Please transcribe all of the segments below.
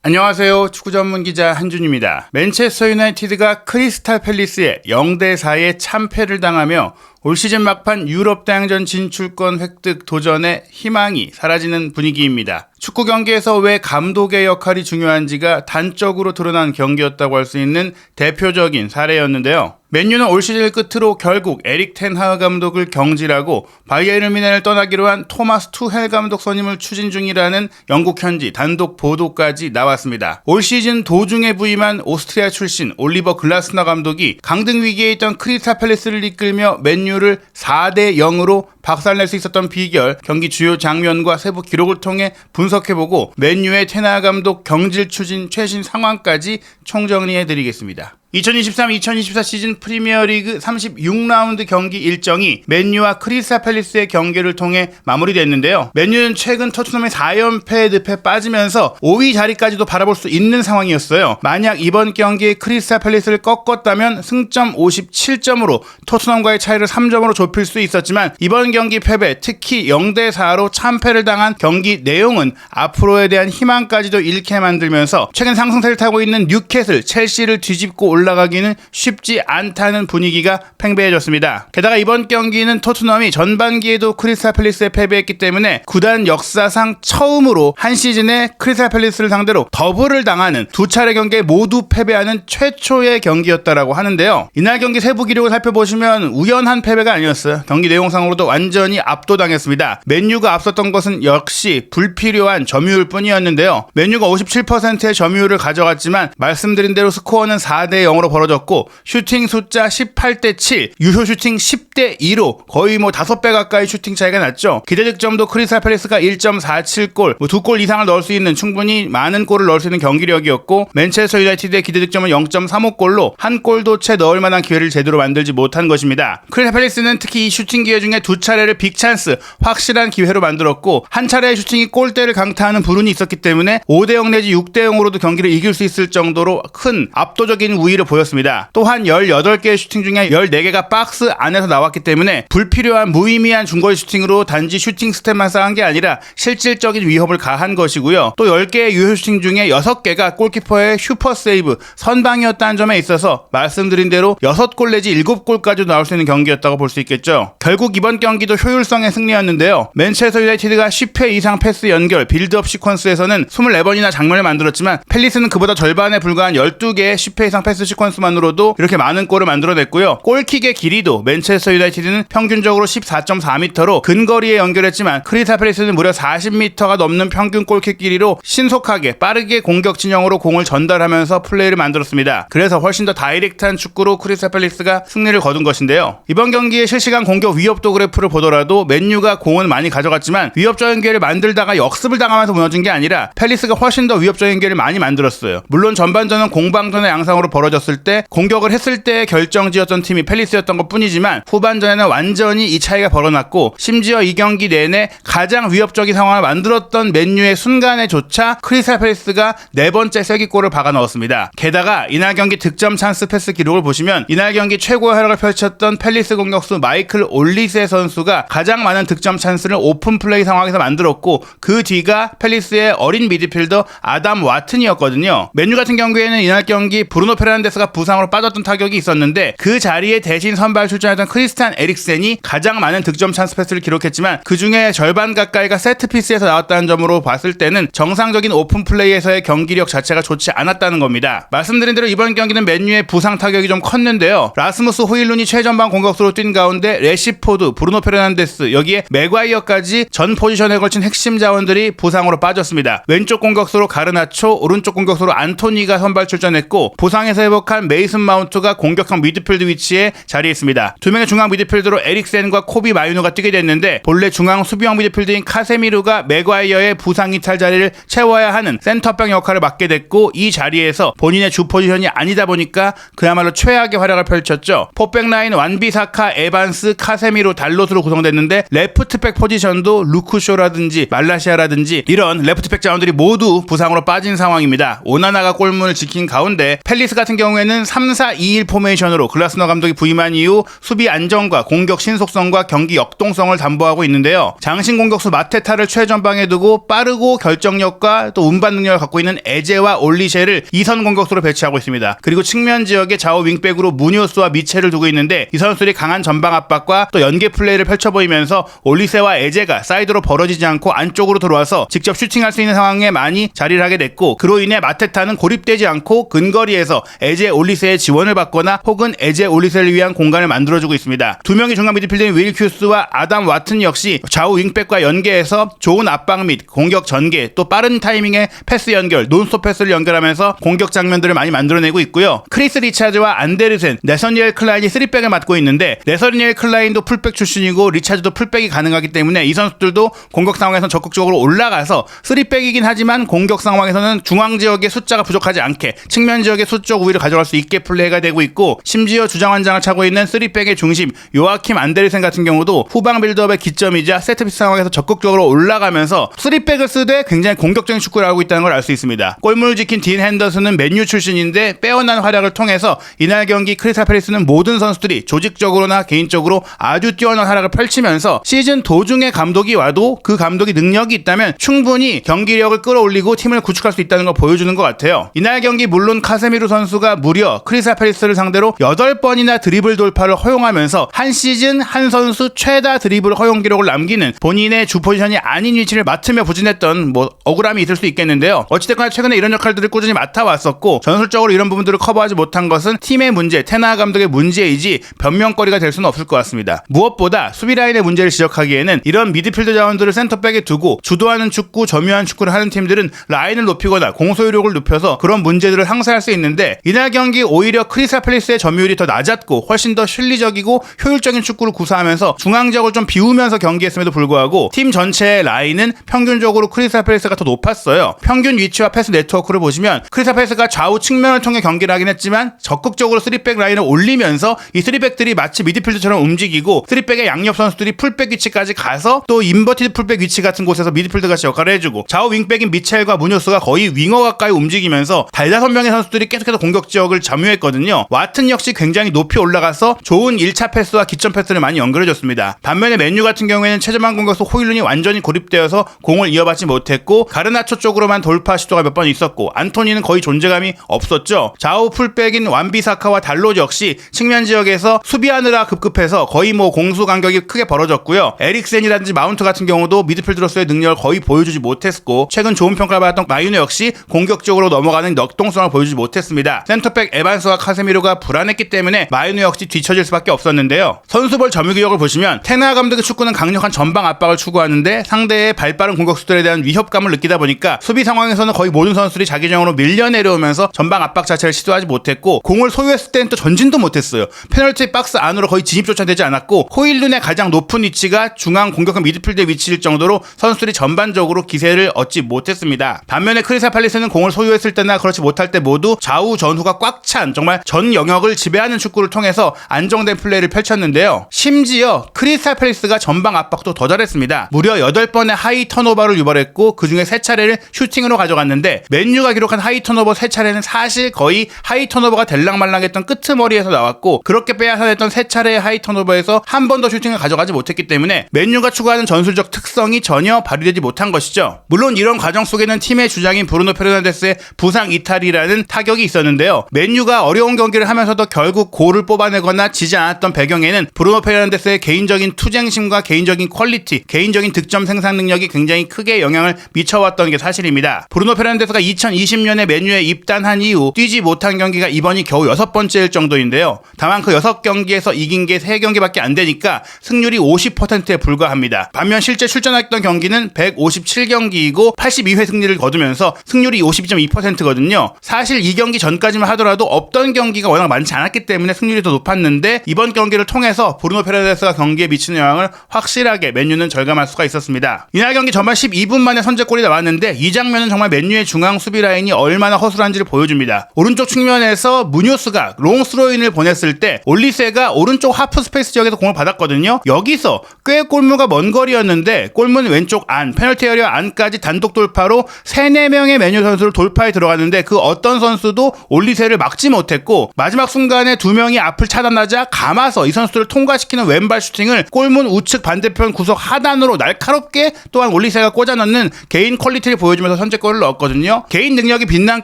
안녕하세요. 축구 전문 기자 한준입니다. 맨체스터 유나이티드가 크리스탈 팰리스에 0대4의 참패를 당하며 올 시즌 막판 유럽 대항전 진출권 획득 도전의 희망이 사라지는 분위기입니다. 축구 경기에서 왜 감독의 역할이 중요한지가 단적으로 드러난 경기였다고 할 수 있는 대표적인 사례였는데요. 맨유는 올 시즌을 끝으로 결국 에릭 텐 하그 감독을 경질하고 바이에른 뮌헨을 떠나기로 한 토마스 투헬 감독 선임을 추진 중이라는 영국 현지 단독 보도까지 나왔습니다. 올 시즌 도중에 부임한 오스트리아 출신 올리버 글라스너 감독이 강등 위기에 있던 크리스탈 팰리스를 이끌며 맨유를 4대0으로 박살낼 수 있었던 비결, 경기 주요 장면과 세부 기록을 통해 분석해보고 맨유의 텐 하그 감독 경질 추진 최신 상황까지 총정리해드리겠습니다. 2023-2024 시즌 프리미어리그 36라운드 경기 일정이 맨유와 크리스탈 팰리스의 경기를 통해 마무리됐는데요. 맨유는 최근 토트넘의 4연패 늪에 빠지면서 5위 자리까지도 바라볼 수 있는 상황이었어요. 만약 이번 경기에 크리스탈 팰리스를 꺾었다면 승점 57점으로 토트넘과의 차이를 3점으로 좁힐 수 있었지만 이번 경기 패배, 특히 0대4로 참패를 당한 경기 내용은 앞으로에 대한 희망까지도 잃게 만들면서 최근 상승세를 타고 있는 뉴캐슬, 첼시를 뒤집고 올라가기는 쉽지 않다는 분위기가 팽배해졌습니다. 게다가 이번 경기는 토트넘이 전반기에도 크리스탈 팰리스에 패배했기 때문에 구단 역사상 처음으로 한 시즌에 크리스탈 팰리스를 상대로 더블을 당하는 두 차례 경기에 모두 패배하는 최초의 경기였다라고 하는데요. 이날 경기 세부 기록을 살펴보시면 우연한 패배가 아니었어요. 경기 내용상으로도 완전히 압도당했습니다. 맨유가 앞섰던 것은 역시 불필요한 점유율 뿐이었는데요. 맨유가 57%의 점유율을 가져갔지만 말씀드린 대로 스코어는 4대0으로 벌어졌고 슈팅 숫자 18대7, 유효 슈팅 10대2로 거의 5배 가까이 슈팅 차이가 났죠. 기대 득점도 크리스탈 팰리스가 1.47골, 2골 이상을 넣을 수 있는 충분히 많은 골을 넣을 수 있는 경기력이었고 맨체스터 유나이티드의 기대 득점은 0.35골로 한 골도 채 넣을 만한 기회를 제대로 만들지 못한 것입니다. 크리스탈 팰리스는 특히 이 슈팅 기회 중에 두 차례를 빅찬스, 확실한 기회로 만들었고 한 차례의 슈팅이 골대를 강타하는 불운이 있었기 때문에 5대0 내지 6대0으로도 경기를 이길 수 있을 정도로 큰 압도적인 우위를 보였습니다. 또한 18개의 슈팅 중에 14개가 박스 안에서 나왔기 때문에 불필요한 무의미한 중거리 슈팅으로 단지 슈팅 스탯만 쌓은 게 아니라 실질적인 위협을 가한 것이고요. 또 10개의 유효 슈팅 중에 6개가 골키퍼의 슈퍼 세이브, 선방이었다는 점에 있어서 말씀드린 대로 6골 내지 7골까지 나올 수 있는 경기였다고 볼 수 있겠죠. 결국 이번 경기도 효율성의 승리였는데요. 맨체스터 유나이티드가 10회 이상 패스 연결, 빌드업 시퀀스에서는 24번이나 장면을 만들었지만 팰리스는 그보다 절반에 불과한 12개의 10회 이상 패스 시퀀스만으로도 이렇게 많은 골을 만들어냈고요. 골킥의 길이도 맨체스터 유나이티드는 평균적으로 14.4m로 근거리에 연결했지만 크리스탈 팰리스는 무려 40m가 넘는 평균 골킥 길이로 신속하게 빠르게 공격 진영으로 공을 전달하면서 플레이를 만들었습니다. 그래서 훨씬 더 다이렉트한 축구로 크리스탈 팰리스가 승리를 거둔 것인데요. 이번 경기의 실시간 공격 위협도 그래프를 보더라도 맨유가 공은 많이 가져갔지만 위협적인 기회를 만들다가 역습을 당하면서 무너진 게 아니라 팰리스가 훨씬 더 위협적인 기회를 많이 만들었어요. 물론 전반전은 공방전의 양상으로 벌어졌을 때 공격을 했을 때 결정지었던 팀이 팰리스였던 것 뿐이지만 후반전에는 완전히 이 차이가 벌어났고 심지어 이 경기 내내 가장 위협적인 상황을 만들었던 맨유의 순간에조차 크리스탈 팰리스가 4번째 쐐기골을 박아 넣었습니다. 게다가 이날 경기 득점 찬스 패스 기록을 보시면 이날 경기 최고의 활약을 펼쳤던 팰리스 공격수 마이클 올리세 선수가 가장 많은 득점 찬스를 오픈 플레이 상황에서 만들었고 그 뒤가 팰리스의 어린 미드필더 아담 와튼이었거든요. 맨유 같은 경우에는 이날 경기 브루노 페르난데스가 부상으로 빠졌던 타격이 있었는데 그 자리에 대신 선발 출전했던 크리스찬 에릭센이 가장 많은 득점 찬스 패스를 기록했지만 그 중에 절반 가까이가 세트피스에서 나왔다는 점으로 봤을 때는 정상적인 오픈 플레이에서의 경기력 자체가 좋지 않았다는 겁니다. 말씀드린 대로 이번 경기는 맨유의 부상 타격이 좀 컸는데요. 라스무스 호일룬이 최전방 공격수로 뛴 가운데 레시포드, 브루노 페르난데스, 여기에 맥과이어까지 전 포지션에 걸친 핵심 자원들이 부상으로 빠졌습니다. 왼쪽 공격수로 가르나초, 오른쪽 공격수로 안토니가 선발 출전했고 부상에서 회복한 메이슨 마운트가 공격형 미드필드 위치에 자리했습니다. 두 명의 중앙 미드필더로 에릭센과 코비 마유노가 뛰게 됐는데 본래 중앙 수비형 미드필드인 카세미루가 맥과이어의 부상 이탈 자리를 채워야 하는 센터백 역할을 맡게 됐고 이 자리에서 본인의 주 포지션이 아니다 보니까 그야말로 최악의 활약을 펼쳤죠. 포백 라인 완비사카, 에반스, 카세미루, 달롯으로 구성됐는데 레프트백 포지션도 루크쇼라든지 말라시아라든지 이런 레프트백 자원들이 모두 부상으로 빠진 상황입니다. 오나나가 골문을 지킨 가운데 팰리스 같은 경우에는 3-4-2-1 포메이션으로 글라스너 감독이 부임한 이후 수비 안정과 공격 신속성과 경기 역동성을 담보하고 있는데요. 장신 공격수 마테타를 최전방에 두고 빠르고 결정력과 또 운반 능력을 갖고 있는 에제와 올리셰를 2선 공격수로 배치하고 있습니다. 그리고 측면 지역에 좌우 윙백으로 무니오스와 미첼을 두고 있는데 이 선수들이 강한 전방 압박과 또 연계 플레이를 펼쳐 보이면서 올리세와 에제가 사이드로 벌어지지 않고 안쪽으로 들어와서 직접 슈팅할 수 있는 상황에 많이 자리를 하게 됐고, 그로 인해 마테타는 고립되지 않고 근거리에서 에제 올리세의 지원을 받거나 혹은 에제 올리세를 위한 공간을 만들어주고 있습니다. 두 명의 중간 미드필더인 윌 큐스와 아담 와튼 역시 좌우 윙백과 연계해서 좋은 압박 및 공격 전개, 또 빠른 타이밍의 패스 연결, 논스톱 패스를 연결하면서 공격 장면들을 많이 만들어내고 있고요. 크리스 리차즈와 안데르센, 네서니엘 클라인이 3백을 맡고 있는데 네서니엘 클라인도 풀백 출신이고 리차즈도 풀백이 가능하기 때문에 이 선수들도 공격 상황에서 적극적으로 올라가서 3백이긴 하지만 공격 상황에서는 중앙 지역의 숫자가 부족하지 않게 측면 지역의 수적 우위를 가져갈 수 있게 플레이가 되고 있고, 심지어 주장환장을 차고 있는 3백의 중심 요아킴 안데르센 같은 경우도 후방 빌드업의 기점이자 세트피스 상황에서 적극적으로 올라가면서 3백을 쓰되 굉장히 공격적인 축구를 하고 있다는 걸 알 수 있습니다. 골문을 지킨 딘 핸더슨은 맨유 출신인데 빼어난 활약을 통해서 이날 경기 크리스탈 팰리스는 모든 선수들이 조직적으로나 개인적으로 아주 뛰어난 활약을 펼치면서 시즌 도중에 감독이 와도 그 감독이 능력이 있다면 충분히 경기력을 끌어올리고 팀을 구축할 수 있다는 걸 보여주는 것 같아요. 이날 경기 물론 카세미루 선수가 무려 크리스탈 팰리스를 상대로 8번이나 드리블 돌파를 허용하면서 한 시즌 한 선수 최다 드리블 허용 기록을 남기는 본인의 주 포지션이 아닌 위치를 맡으며 부진했던 억울함이 있을 수 있겠는데요. 어찌됐거나 최근에 이런 역할들을 꾸준히 맡아왔었고 전술적으로 이런 부분들을 커버하지 못한 것은 팀의 문제, 테나 감독의 문제이지 변명거리가 될 수는 없을 것 같습니다. 무엇보다 수비 라인의 문제를 지적하기에는 이런 미드필드 자원들을 센터백에 두고 주도하는 축구, 점유한 축구를 하는 팀들은 라인을 높이거나 공소유력을 높여서 그런 문제들을 항사할 수 있는데, 이날 경기 오히려 크리스탈 팰리스의 점유율이 더 낮았고 훨씬 더 실리적이고 효율적인 축구를 구사하면서 중앙 지역을 좀 비우면서 경기했음에도 불구하고 팀 전체의 라인은 평균적으로 크리스탈 팰리스가 더 높았어요. 평균 위치와 패스 네트워크를 보시면 크리스탈 팰리스가 좌우 측면을 통해 경기를 하긴 했지만 적극적으로 3백 라인을 올리면서 이 3백들이 마치 미드필드처럼 움직이고 3백의 양옆 선수들이 풀백 위치까지 가서 또 인버티드 풀백 위치 같은 곳에서 미드필드 같이 역할을 해주고, 좌우 윙백인 미첼과 무뇨스가 거의 윙어 가까이 움직이면서 5명의 선수들이 계속해서 공격 지역을 점유했거든요. 와튼 역시 굉장히 높이 올라가서 좋은 1차 패스와 기점 패스를 많이 연결해줬습니다. 반면에 맨유 같은 경우에는 최전방 공격수 호일룬이 완전히 고립되어서 공을 이어받지 못했고 가르나초 쪽으로만 돌파 시도가 몇 번 있었고 안토니는 거의 존재감이 없었죠. 좌우 풀백인 완비사카와 달로 역시 측면 지역에서 수비하느라 급급해서 거의 공수 간격이 크게 벌어졌고요. 에릭센이라든지 마운트 같은 경우도 미드필드로서의 능력을 거의 보여주지 못했고, 최근 좋은 평가를 받았던 마유네 역시 공격적으로 넘어가는 역동성을 보여주지 못했습니다. 센터백 에반스와 카세미로가 불안했기 때문에 마유네 역시 뒤처질 수밖에 없었는데요. 선수별 점유기력을 보시면 테나 감독의 축구는 강력한 전방 압박을 추구하는데 상대의 발빠른 공격수들에 대한 위협감을 느끼다 보니까 수비 상황에서는 거의 모든 선수들이 자기 전형으로 밀려 내려오면서 전방 압박 자체를 시도하지 못했고, 공을 소유했을 때는 또 전진도 못했어요. 페널티 박스 안으로 거의 진입조차 되지 않았고, 호일룬의 가장 높은 위치가 중앙 공격형 미드필드의 위치일 정도로 선수들이 전반적으로 기세를 얻지 못했습니다. 반면에 크리스탈 팰리스는 공을 소유했을 때나 그렇지 못할 때 모두 좌우 전후가 꽉 찬 정말 전 영역을 지배하는 축구를 통해서 안정된 플레이를 펼쳤는데요. 심지어 크리스탈 팰리스가 전방 압박도 더 잘했습니다. 무려 8번의 하이 턴오버를 유발했고 그중에 3차례를 슈팅으로 가져갔는데, 맨유가 기록한 하이 턴오버 3차례는 사실 거의 하이 턴오버가 될랑말랑했던 끄트머리에서 나왔고, 그렇게 빼앗아냈던 3차례의 하이 턴오버에서 한 번 더 슈팅을 가져가지 못했기 때문에 맨유가 추구하는 전술적 특성이 전혀 발휘되지 못한 것이죠. 물론 이런 과정 속에는 팀의 주장인 브루노 페르난데스의 부상 이탈이라는 타격이 있었는데요. 맨유가 어려운 경기를 하면서도 결국 골을 뽑아내거나 지지 않았던 배경에는 브루노 페르난데스의 개인적인 투쟁심과 개인적인 퀄리티, 개인적인 득점 생산 능력이 굉장히 크게 영향을 미쳐왔던 게 사실입니다. 브루노 페르난데스가 2020년에 맨유에 입단한 이후 뛰지 못한 경기가 이번이 겨우 6번째일 정도인데요. 다만 그 6경기에서 이긴 게 3경기밖에 안 되니까 승률이 50%에 불과합니다. 반면 실제 출전했던 경기는 157경기이고 82회 승리를 거두면서 승률이 52.2%거든요. 사실 이 경기 전까지만 하더라도 없던 경기가 워낙 많지 않았기 때문에 승률이 더 높았는데, 이번 경기를 통해서 브루노 페르난데스가 경기에 미치는 영향을 확실하게 맨유는 절감할 수가 있었습니다. 이날 경기 전반 12분 만에 선제골이 나왔는데 이 장면은 정말 맨유의 중앙 수비 라인이 얼마나 허술한지를 보여줍니다. 오른쪽 측면에서 무뇨스가 롱스로인을 보냈을 때 올리세가 오른쪽 하프 스페이스 지역에서 공을 받았거든요. 여기서 꽤 골문가 먼 거리였는데 골문 왼쪽 안, 페널티 에리어 안까지 단독 돌파로 3-4명의 맨유 선수를 돌파에 들어갔는데 그 어떤 선수도 올리세 올리세를 막지 못했고 마지막 순간에 두 명이 앞을 차단하자 감아서 이 선수들을 통과시키는 왼발 슈팅을 골문 우측 반대편 구석 하단으로 날카롭게 또한 올리세가 꽂아 넣는 개인 퀄리티를 보여주면서 선제골을 넣었거든요. 개인 능력이 빛난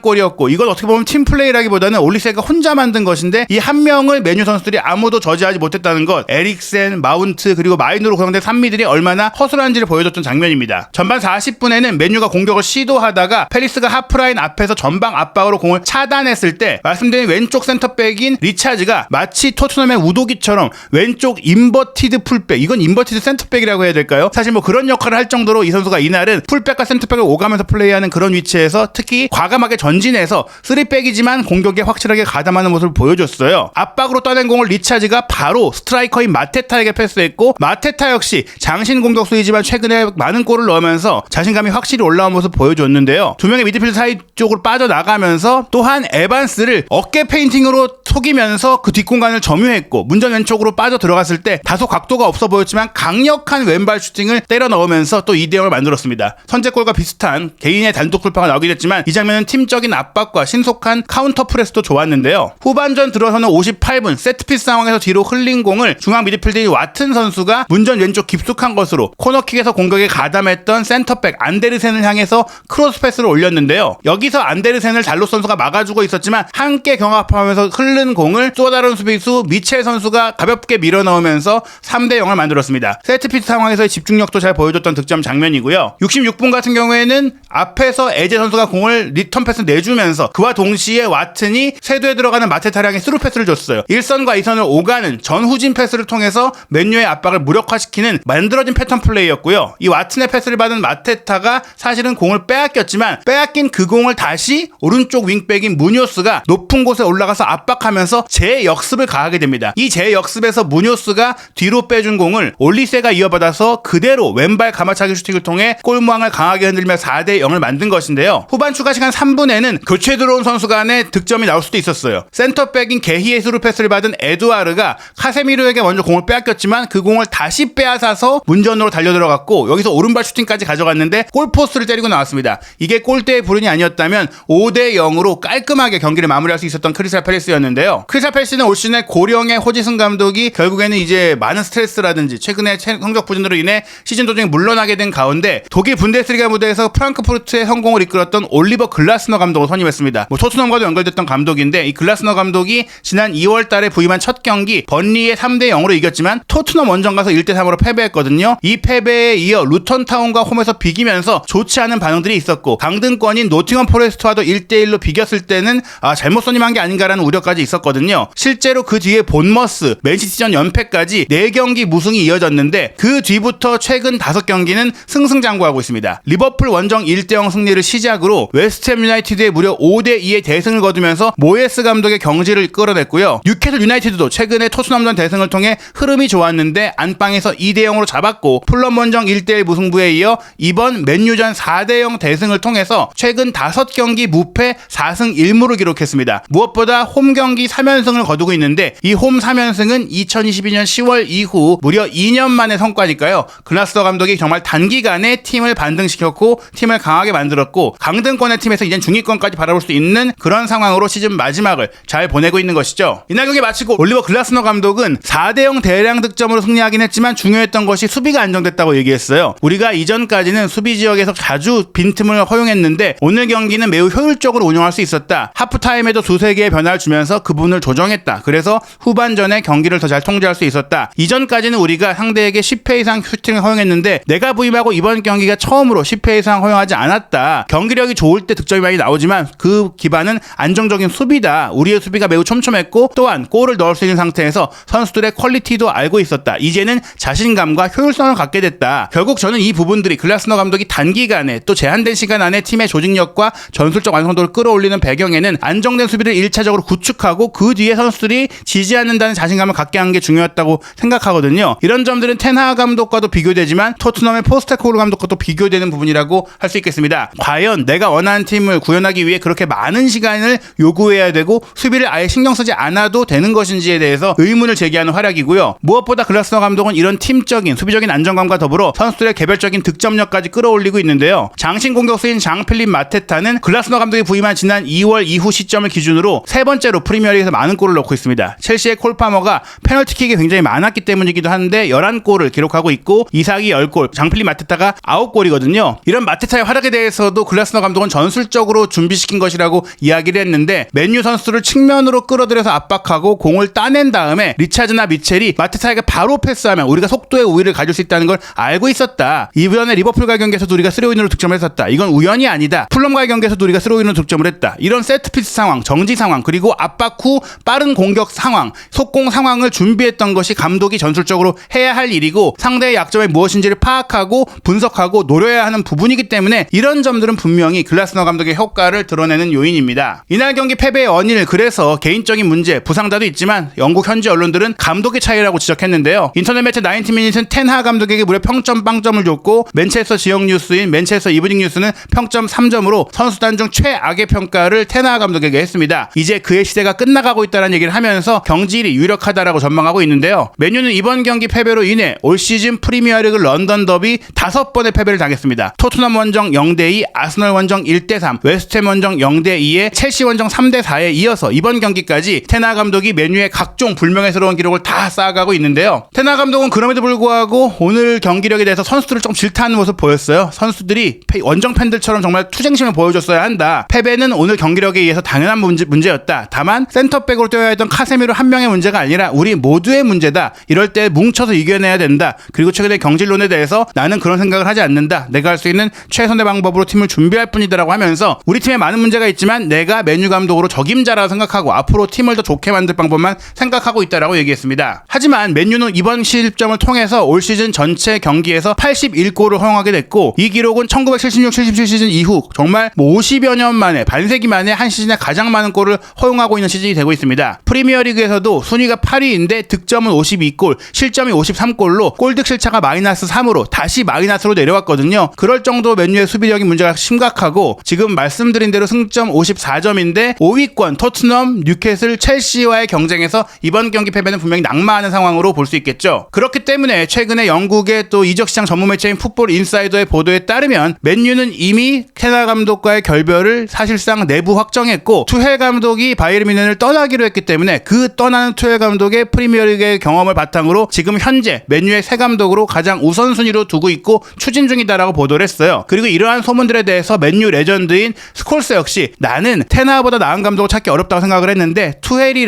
골이었고 이건 어떻게 보면 팀플레이라기보다는 올리세가 혼자 만든 것인데 이 한 명을 메뉴 선수들이 아무도 저지하지 못했다는 것, 에릭센, 마운트 그리고 마인으로 구성된 산미들이 얼마나 허술한지를 보여줬던 장면입니다. 전반 40분에는 메뉴가 공격을 시도하다가 팰리스가 하프라인 앞에서 전방 압박으로 공을 차단했을 때 말씀드린 왼쪽 센터백인 리차즈가 마치 토트넘의 우도기처럼 왼쪽 인버티드 풀백, 이건 인버티드 센터백이라고 해야 될까요? 사실 뭐 그런 역할을 할 정도로 이 선수가 이날은 풀백과 센터백을 오가면서 플레이하는 그런 위치에서 특히 과감하게 전진해서 3백이지만 공격에 확실하게 가담하는 모습을 보여줬어요. 압박으로 떠낸 공을 리차즈가 바로 스트라이커인 마테타에게 패스했고 마테타 역시 장신 공격수이지만 최근에 많은 골을 넣으면서 자신감이 확실히 올라온 모습을 보여줬는데요. 두 명의 미드필드 사이 쪽으로 빠져나가면서 또한 에반스를 어깨 페인팅으로 속이면서 그 뒷공간을 점유했고 문전 왼쪽으로 빠져 들어갔을 때 다소 각도가 없어 보였지만 강력한 왼발 슈팅을 때려 넣으면서 또 2대0을 만들었습니다. 선제골과 비슷한 개인의 단독 돌파가 나오긴 했지만 이 장면은 팀적인 압박과 신속한 카운터 프레스도 좋았는데요. 후반전 들어서는 58분 세트피스 상황에서 뒤로 흘린 공을 중앙 미드필더인 와튼 선수가 문전 왼쪽 깊숙한 것으로 코너킥에서 공격에 가담했던 센터백 안데르센을 향해서 크로스 패스를 올렸는데요. 여기서 안데르센을 달로스 선수가 막아주고 있었지만 함께 경합하면서 흐른 공을 또 다른 수비수 미첼 선수가 가볍게 밀어넣으면서 3대0을 만들었습니다. 세트피스 상황에서의 집중력도 잘 보여줬던 득점 장면이고요. 66분 같은 경우에는 앞에서 에제 선수가 공을 리턴 패스 내주면서 그와 동시에 와튼이 쇄도에 들어가는 마테타를 향해 스루 패스를 줬어요. 1선과 2선을 오가는 전후진 패스를 통해서 맨유의 압박을 무력화시키는 만들어진 패턴 플레이였고요. 이 와튼의 패스를 받은 마테타가 사실은 공을 빼앗겼지만 빼앗긴 그 공을 다시 오른쪽 윙백인 무뇨스가 높은 곳에 올라가서 압박하면서 재역습을 가하게 됩니다. 이 재역습에서 무뇨스가 뒤로 빼준 공을 올리세가 이어받아서 그대로 왼발 가마차기 슈팅을 통해 골무항을 강하게 흔들며 4대0을 만든 것인데요. 후반 추가 시간 3분에는 교체 들어온 선수 간의 득점이 나올 수도 있었어요. 센터백인 게히의 스루 패스를 받은 에두아르가 카세미르에게 먼저 공을 빼앗겼지만 그 공을 다시 빼앗아서 문전으로 달려들어갔고 여기서 오른발 슈팅까지 가져갔는데 골포스트를 때리고 나왔습니다. 이게 골대의 불운이 아니었다면 5대0으로 깔끔하게 경기를 마무리할 수 있었던 크리스탈 팰리스였는데요. 크리스탈 팰리스는 올 시즌에 고령의 호지슨 감독이 결국에는 이제 많은 스트레스라든지 최근의 성적 부진으로 인해 시즌 도중에 물러나게 된 가운데 독일 분데스리가 무대에서 프랑크푸르트의 성공을 이끌었던 올리버 글라스너 감독을 선임했습니다. 토트넘과도 연결됐던 감독인데 이 글라스너 감독이 지난 2월 달에 부임한 첫 경기 번리에 3대0으로 이겼지만 토트넘 원정 가서 1대3으로 패배했거든요. 이 패배에 이어 루턴타운과 홈에서 비기면서 좋지 않은 반응들이 있었고 강등권인 노팅엄 포레스트와도 1대1로 비겼을 때는 잘못 선임한 게 아닌가라는 우려까지 있었거든요. 실제로 그 뒤에 본머스, 맨시티전 연패까지 4경기 무승이 이어졌는데 그 뒤부터 최근 5경기는 승승장구하고 있습니다. 리버풀 원정 1대0 승리를 시작으로 웨스트햄 유나이티드에 무려 5대2의 대승을 거두면서 모예스 감독의 경지를 끌어냈고요. 뉴캐슬 유나이티드도 최근에 토트넘전 대승을 통해 흐름이 좋았는데 안방에서 2대0으로 잡았고 풀럼 원정 1대1 무승부에 이어 이번 맨유전 4대0 대승을 통해서 최근 5경기 무패 4승 1무를 기록했습니다. 무엇보다 홈 경기 3연승을 거두고 있는데 이 홈 3연승은 2022년 10월 이후 무려 2년 만의 성과니까요. 글라스너 감독이 정말 단기간에 팀을 반등시켰고 팀을 강하게 만들었고 강등권의 팀에서 이젠 중위권까지 바라볼 수 있는 그런 상황으로 시즌 마지막을 잘 보내고 있는 것이죠. 이날 경기 마치고 올리버 글라스너 감독은 4대0 대량 득점으로 승리하긴 했지만 중요했던 것이 수비가 안정됐다고 얘기했어요. 우리가 이전까지는 수비 지역에서 자주 빈틈을 허용했는데 오늘 경기는 매우 효율적으로 운영할 수 있었다. 하프타임에도 2-3개의 변화를 주면서 그 부분을 조정했다. 그래서 후반전에 경기를 더 잘 통제할 수 있었다. 이전까지는 우리가 상대에게 10회 이상 슈팅을 허용했는데 내가 부임하고 이번 경기가 처음으로 10회 이상 허용하지 않았다. 경기력이 좋을 때 득점이 많이 나오지만 그 기반은 안정적인 수비다. 우리의 수비가 매우 촘촘했고 또한 골을 넣을 수 있는 상태에서 선수들의 퀄리티도 알고 있었다. 이제는 자신감과 효율성을 갖게 됐다. 결국 저는 이 부분들이 글라스너 감독이 단기간에 또 제한된 시간 안에 팀의 조직력과 전술적 완성도를 끌어올리는 배경에는 안정된 수비를 1차적으로 구축하고 그 뒤에 선수들이 지지 않는다는 자신감을 갖게 한 게 중요했다고 생각하거든요. 이런 점들은 텐하 감독과도 비교되지만 토트넘의 포스테코글루 감독과도 비교되는 부분이라고 할 수 있겠습니다. 과연 내가 원하는 팀을 구현하기 위해 그렇게 많은 시간을 요구해야 되고 수비를 아예 신경 쓰지 않아도 되는 것인지에 대해서 의문을 제기하는 활약이고요. 무엇보다 글라스너 감독은 이런 팀적인 수비적인 안정감과 더불어 선수들의 개별적인 득점력까지 끌어올리고 있는데요. 장신 공격수인 장필립 마테타는 글라스너 감독이 부임한 지난 2월 이후 시점을 기준으로 세 번째로 프리미어리그에서 많은 골을 넣고 있습니다. 첼시의 콜 파머가 페널티킥이 굉장히 많았기 때문이기도 한데 11골을 기록하고 있고 이삭이 10골, 장필리 마테타가 9골이거든요. 이런 마테타의 활약에 대해서도 글라스너 감독은 전술적으로 준비시킨 것이라고 이야기를 했는데 맨유 선수를 측면으로 끌어들여서 압박하고 공을 따낸 다음에 리차즈나 미첼이 마테타에게 바로 패스하면 우리가 속도의 우위를 가질 수 있다는 걸 알고 있었다. 이번에 리버풀과의 경기에서도 우리가 스로인으로 득점을 했었다. 이건 우연이 아니다. 풀럼과의 경기에서도 우리가 스로인으로 득점을 했다. 이런 세트피스 상황, 정지 상황, 그리고 압박 후 빠른 공격 상황, 속공 상황을 준비했던 것이 감독이 전술적으로 해야 할 일이고 상대의 약점이 무엇인지를 파악하고 분석하고 노려야 하는 부분이기 때문에 이런 점들은 분명히 글라스너 감독의 효과를 드러내는 요인입니다. 이날 경기 패배의 원인을 그래서 개인적인 문제, 부상자도 있지만 영국 현지 언론들은 감독의 차이라고 지적했는데요. 인터넷 매체 90미닛은 텐하 감독에게 무려 평점 빵점을 줬고 맨체스터 지역 뉴스인 맨체스터 이브닝 뉴스는 평점 3점으로 선수단 중 최악의 평가를 텐하 감독에게 했습니다. 이제 그의 시대가 끝나가고 있다는 얘기를 하면서 경질이 유력하다라고 전망하고 있는데요. 맨유는 이번 경기 패배로 인해 올 시즌 프리미어리그 런던 더비 5번의 패배를 당했습니다. 토트넘 원정 0대2, 아스널 원정 1대3, 웨스트햄 원정 0대2에 첼시 원정 3대4에 이어서 이번 경기까지 테나 감독이 맨유의 각종 불명예스러운 기록을 다 쌓아가고 있는데요. 테나 감독은 그럼에도 불구하고 오늘 경기력에 대해서 선수들을 좀 질타하는 모습 보였어요. 선수들이 원정 팬들처럼 정말 투쟁심을 보여줬어야 한다. 패배는 오늘 경기력에 의해서 당연한 문제였다. 다만 센터백으로 뛰어야 했던 카세미로 한 명의 문제가 아니라 우리 모두의 문제다. 이럴 때 뭉쳐서 이겨내야 된다. 그리고 최근에 경질론에 대해서 나는 그런 생각을 하지 않는다. 내가 할 수 있는 최선의 방법으로 팀을 준비할 뿐이다라고 하면서 우리 팀에 많은 문제가 있지만 내가 맨유 감독으로 적임자라고 생각하고 앞으로 팀을 더 좋게 만들 방법만 생각하고 있다라고 얘기했습니다. 하지만 맨유는 이번 실점을 통해서 올 시즌 전체 경기에서 81골을 허용하게 됐고 이 기록은 1976-77 시즌 이후 정말 50여 년 만에 반세기 만에 한 시즌에 가장 많은 골을 허용하고 있는 시즌이 되고 있습니다. 프리미어리그에서도 순위가 8위인데 득점은 52골, 실점이 53골로 골득 실차가 마이너스 3으로 다시 마이너스로 내려왔거든요. 그럴 정도 맨유의 수비력인 문제가 심각하고 지금 말씀드린 대로 승점 54점인데 5위권 토트넘, 뉴캐슬, 첼시와의 경쟁에서 이번 경기 패배는 분명히 낙마하는 상황으로 볼 수 있겠죠. 그렇기 때문에 최근에 영국의 또 이적시장 전문 매체인 풋볼 인사이더의 보도에 따르면 맨유는 이미 테나 감독과의 결별을 사실상 내부 확정했고 투헬 감독이 바이에른 뮌헨을 떠나기로 했기 때문에 그 떠나는 투헬 감독의 프리미어리그의 경험을 바탕으로 지금 현재 맨유의 새 감독으로 가장 우선순위로 두고 있고 추진 중이다라고 보도를 했어요. 그리고 이러한 소문들에 대해서 맨유 레전드인 스콜스 역시 나는 테나보다 나은 감독을 찾기 어렵다고 생각을 했는데 투헬이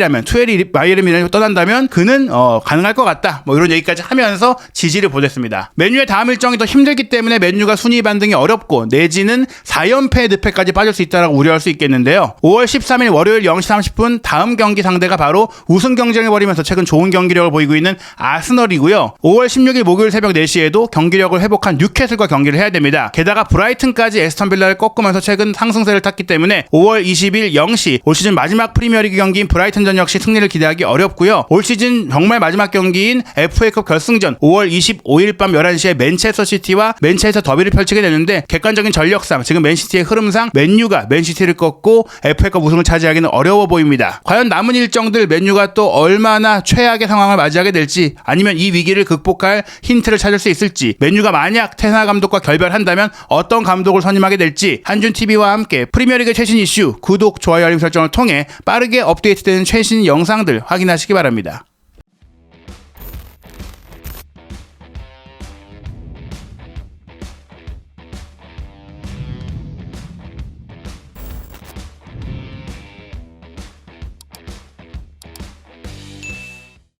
바이에른 뮌헨을 떠난다면 그는 가능할 것 같다. 뭐 이런 얘기까지 하면서 지지를 보냈습니다. 맨유의 다음 일정이 더 힘들기 때문에 맨유가 순위 반등이 어렵고 내지는 4연패 늪에까지 빠질 수 있다라고 우려할 수 있겠는데요. 5월 13일 월요일 0시 30분 다음 경기 상대가 바로 우승 경쟁을 벌이면서 최근 좋은 경기력을 보이고 있는 아스널이고요. 5월 16일 목요일 새벽 4시에도 경기력을 회복한 뉴캐슬과 경기를 해야 됩니다. 게다가 브라이튼까지 에스턴 빌라를 꺾으면서 최근 상승세를 탔기 때문에 5월 20일 0시 올 시즌 마지막 프리미어리그 경기인 브라이튼전 역시 승리를 기대하기 어렵고요. 올 시즌 정말 마지막 경기인 FA컵 결승전 5월 25일 밤 11시에 맨체스터 시티와 맨체스터 더비를 펼치게 되는데 객관적인 전력상 지금 맨시티의 흐름상 맨유가 맨시티를 꺾고 FA컵 우승을 차지하기는 어려워 보입니다. 과연 남은 일정들 맨유가 또 얼마나 최악의 상황을 맞이하게 될지 아니면 이 위기를 극복할 힌트를 찾을 수 있을지 맨유가 만약 테나 감독과 결별한다면 어떤 감독을 선임하게 될지 한준TV와 함께 프리미어리그 최신 이슈 구독, 좋아요, 알림 설정을 통해 빠르게 업데이트되는 최신 영상들 확인하시기 바랍니다.